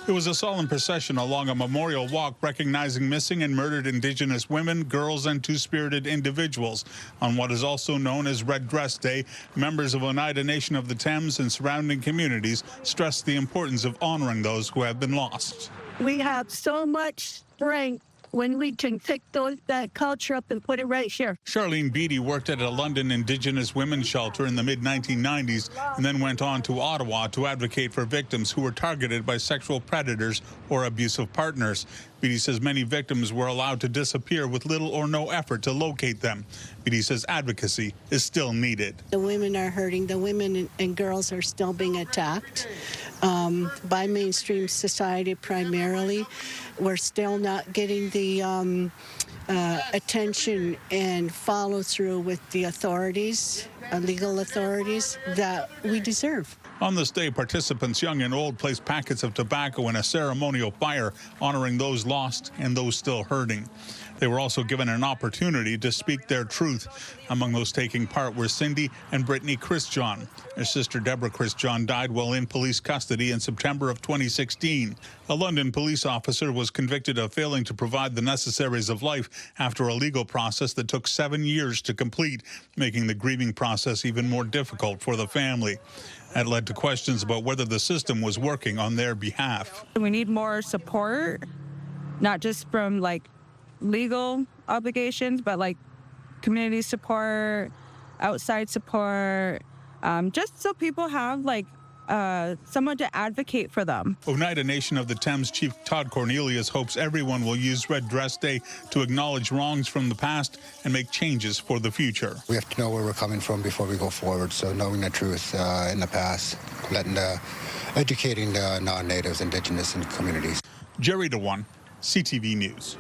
It was a solemn procession along a memorial walk recognizing missing and murdered Indigenous women, girls, and two-spirited individuals. On what is also known as Red Dress Day, members of Oneida Nation of the Thames and surrounding communities stressed the importance of honoring those who have been lost. We have so much strength when we can pick that culture up and put it right here. Charlene Beatty worked at a London Indigenous women's shelter in the mid-1990s and then went on to Ottawa to advocate for victims who were targeted by sexual predators or abusive partners. Beatty says many victims were allowed to disappear with little or no effort to locate them. Beatty says advocacy is still needed. The women are hurting. The women and girls are still being attacked by mainstream society primarily. We're still not getting the attention and follow through with the authorities, legal authorities, that we deserve. On this day, participants, young and old, placed packets of tobacco in a ceremonial fire, honoring those lost and those still hurting. They were also given an opportunity to speak their truth. Among those taking part were Cindy and Brittany Christjohn. Their sister Deborah Christjohn died while in police custody in September of 2016. A London police officer was convicted of failing to provide the necessaries of life after a legal process that took 7 years to complete, making the grieving process even more difficult for the family. That led to questions about whether the system was working on their behalf. We need more support, not just from legal obligations, but community support, outside support, just so people have someone to advocate for them. Oneida Nation of the Thames Chief Todd Cornelius hopes everyone will use Red Dress Day to acknowledge wrongs from the past and make changes for the future. We have to know where we're coming from before we go forward, so knowing the truth in the past, educating the non-natives, Indigenous, and communities. Gerry, Dewan, CTV News.